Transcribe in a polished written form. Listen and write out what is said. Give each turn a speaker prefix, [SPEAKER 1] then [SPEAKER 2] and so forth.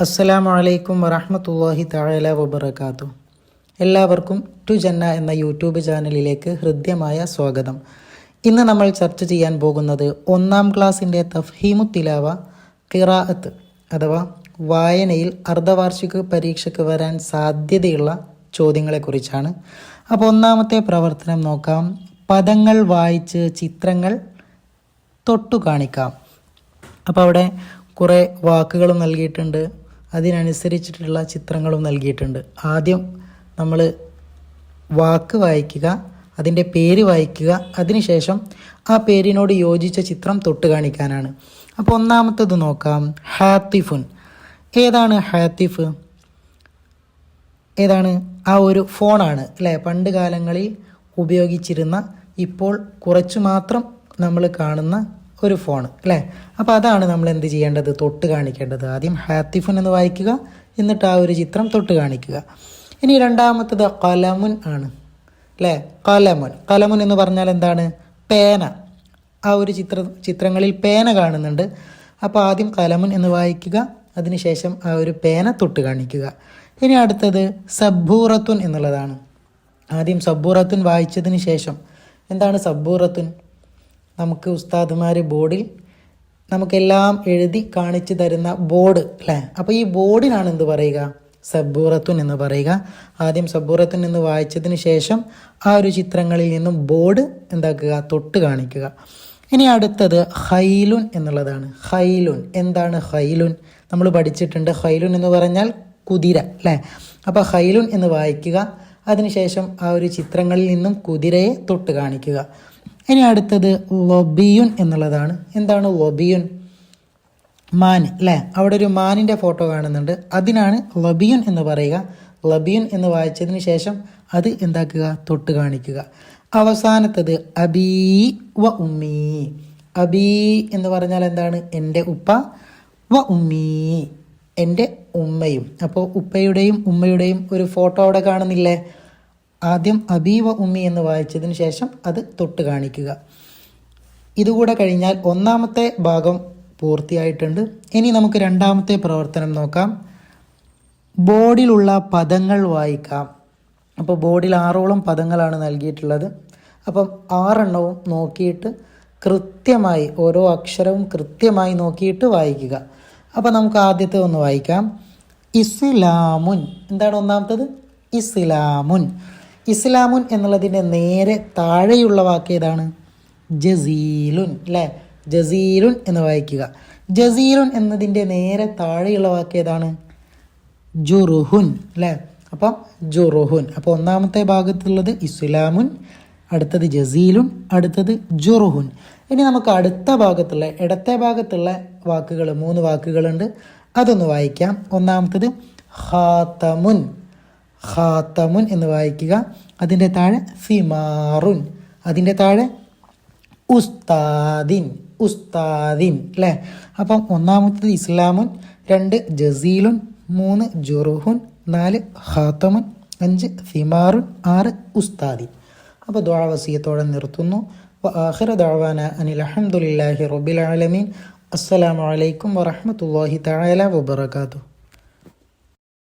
[SPEAKER 1] അസ്സലാമു അലൈക്കും വറഹ്മത്തുള്ളാഹി തആല വബറകാതുഹു. എല്ലാവർക്കും ടു ജന്ന എന്ന യൂട്യൂബ് ചാനലിലേക്ക് ഹൃദ്യമായ സ്വാഗതം. ഇന്ന് നമ്മൾ ചർച്ച ചെയ്യാൻ പോകുന്നത് 1-ാം ക്ലാസ്സിൻ്റെ തഫ്ഹീമു തിലാവ ഖിറാഅത്ത് അഥവാ വായനയിൽ അർദ്ധവാർഷിക പരീക്ഷയ്ക്ക് വരാൻ സാധ്യതയുള്ള ചോദ്യങ്ങളെക്കുറിച്ചാണ്. അപ്പോൾ ഒന്നാമത്തെ പ്രവർത്തനം നോക്കാം. പദങ്ങൾ വായിച്ച് ചിത്രങ്ങൾ തൊട്ടു കാണിക്കാം. അപ്പോൾ അവിടെ കുറേ വാക്കുകളും നൽകിയിട്ടുണ്ട്, അതിനനുസരിച്ചിട്ടുള്ള ചിത്രങ്ങളും നൽകിയിട്ടുണ്ട്. ആദ്യം നമ്മൾ വാക്ക് വായിക്കുക, അതിൻ്റെ പേര് വായിക്കുക, അതിനുശേഷം ആ പേരിനോട് യോജിച്ച ചിത്രം തൊട്ട് കാണിക്കാനാണ്. അപ്പോൾ ഒന്നാമത്തത് നോക്കാം. ഹാത്തിഫുൻ. ഏതാണ് ഹാത്തിഫ്? ഏതാണ്? ആ ഒരു ഫോണാണ് അല്ലേ, പണ്ട് കാലങ്ങളിൽ ഉപയോഗിച്ചിരുന്ന, ഇപ്പോൾ കുറച്ചു മാത്രം നമ്മൾ കാണുന്ന ഒരു ഫോൺ അല്ലേ. അപ്പോൾ അതാണ് നമ്മൾ എന്ത് ചെയ്യേണ്ടത്? തൊട്ട് കാണിക്കേണ്ടത്. ആദ്യം ഹാത്തിഫുൻ എന്ന് വായിക്കുക, എന്നിട്ട് ആ ഒരു ചിത്രം തൊട്ട് കാണിക്കുക. ഇനി രണ്ടാമത്തത് കലമുൻ ആണ് അല്ലേ. കലമുൻ. കലമുൻ എന്ന് പറഞ്ഞാൽ എന്താണ്? പേന. ആ ഒരു ചിത്രങ്ങളിൽ പേന കാണുന്നുണ്ട്. അപ്പോൾ ആദ്യം കലമുൻ എന്ന് വായിക്കുക, അതിനുശേഷം ആ ഒരു പേന തൊട്ട് കാണിക്കുക. ഇനി അടുത്തത് സബ്ബൂറത്തുൻ എന്നുള്ളതാണ്. ആദ്യം സബ്ബൂറത്തുൻ വായിച്ചതിന് ശേഷം, എന്താണ് സബ്ബൂറത്തുൻ? നമുക്ക് ഉസ്താദുമാർ ബോർഡിൽ നമുക്കെല്ലാം എഴുതി കാണിച്ചു തരുന്ന ബോർഡ് അല്ലേ. അപ്പോൾ ഈ ബോർഡിനാണ് എന്ത് പറയുക? സബ്ബൂറത്തുൻ എന്ന് പറയുക. ആദ്യം സബ്ബൂറത്തുൻ എന്ന് വായിച്ചതിന് ശേഷം ആ ഒരു ചിത്രങ്ങളിൽ നിന്നും ബോർഡ് എന്താക്കുക? തൊട്ട് കാണിക്കുക. ഇനി അടുത്തത് ഹൈലുൻ എന്നുള്ളതാണ്. ഹൈലുൻ. എന്താണ് ഹൈലുൻ? നമ്മൾ പഠിച്ചിട്ടുണ്ട്. ഹൈലുൻ എന്ന് പറഞ്ഞാൽ കുതിര അല്ലേ. അപ്പോൾ ഹൈലുൻ എന്ന് വായിക്കുക, അതിനുശേഷം ആ ഒരു ചിത്രങ്ങളിൽ നിന്നും കുതിരയെ തൊട്ട് കാണിക്കുക. ഇനി അടുത്തത് ലൊബിയുൻ എന്നുള്ളതാണ്. എന്താണ് ലൊബിയുൻ? മാൻ അല്ലേ. അവിടെ ഒരു മാനിൻ്റെ ഫോട്ടോ കാണുന്നുണ്ട്, അതിനാണ് ലൊബിയുൻ എന്ന് പറയുക. ലൊബിയുൻ എന്ന് വായിച്ചതിന് ശേഷം അത് എന്താക്കുക? തൊട്ട് കാണിക്കുക. അവസാനത്തത് അബീ വ ഉമ്മീ. അബീ എന്ന് പറഞ്ഞാൽ എന്താണ്? എൻ്റെ ഉപ്പ. വ ഉമ്മീ, എൻ്റെ ഉമ്മയും. അപ്പോൾ ഉപ്പയുടെയും ഉമ്മയുടെയും ഒരു ഫോട്ടോ അവിടെ കാണുന്നില്ലേ. ആദ്യം അബീ വ ഉമ്മി എന്ന് വായിച്ചതിന് ശേഷം അത് തൊട്ട് കാണിക്കുക. ഇതുകൂടെ കഴിഞ്ഞാൽ ഒന്നാമത്തെ ഭാഗം പൂർത്തിയായിട്ടുണ്ട്. ഇനി നമുക്ക് രണ്ടാമത്തെ പ്രവർത്തനം നോക്കാം. ബോർഡിലുള്ള പദങ്ങൾ വായിക്കാം. അപ്പോൾ ബോർഡിൽ 6ഓളം പദങ്ങളാണ് നൽകിയിട്ടുള്ളത്. അപ്പം 6 എണ്ണവും നോക്കിയിട്ട് കൃത്യമായി, ഓരോ അക്ഷരവും കൃത്യമായി നോക്കിയിട്ട് വായിക്കുക. അപ്പോൾ നമുക്ക് ആദ്യത്തെ ഒന്ന് വായിക്കാം. ഇസ്ലാമുൻ. എന്താണ് ഒന്നാമത്തത്? ഇസ്ലാമുൻ. ഇസ്ലാമുൻ എന്നുള്ളതിൻ്റെ നേരെ താഴെയുള്ള വാക്ക് ഏതാണ്? ജസീലുൻ അല്ലേ. ജസീലുൻ എന്ന് വായിക്കുക. ജസീലുൻ എന്നതിൻ്റെ നേരെ താഴെയുള്ള വാക്ക് ഏതാണ്? ജുറുഹുൻ അല്ലേ. അപ്പം ജുറുഹുൻ. അപ്പോൾ ഒന്നാമത്തെ ഭാഗത്തുള്ളത് ഇസ്ലാമുൻ, അടുത്തത് ജസീലുൻ, അടുത്തത് ജുറുഹുൻ. ഇനി നമുക്ക് അടുത്ത ഭാഗത്തുള്ള, ഇടത്തെ ഭാഗത്തുള്ള വാക്കുകൾ 3 വാക്കുകളുണ്ട്, അതൊന്ന് വായിക്കാം. ഒന്നാമത്തത് ഖാതമുൻ. ഖാതമുൻ എന്ന് വായിക്കുക, അതിൻ്റെ താഴെ ഫിമാറുൻ, അതിൻ്റെ താഴെ ഉസ്താദിൻ. ഉസ്താദിൻ അല്ലേ. അപ്പം ഒന്നാമത്തത് ഇസ്ലാമുൻ, 2 ജസീലുൻ, 3 ജുറുഹുൻ, 4 ഖാതമുൻ, 5 ഫിമാറുൻ, 6 ഉസ്താദിൻ. അപ്പോൾ ദുആ വസിയത്തോടെ നിർത്തുന്നു. വആഖിറു ദഅവാന അനിൽ ഹംദുലില്ലാഹി റബ്ബിൽ ആലമീൻ. അസ്സലാമു അലൈക്കും വറഹ്മത്തുള്ളാഹി തആല വബറകാതുഹു.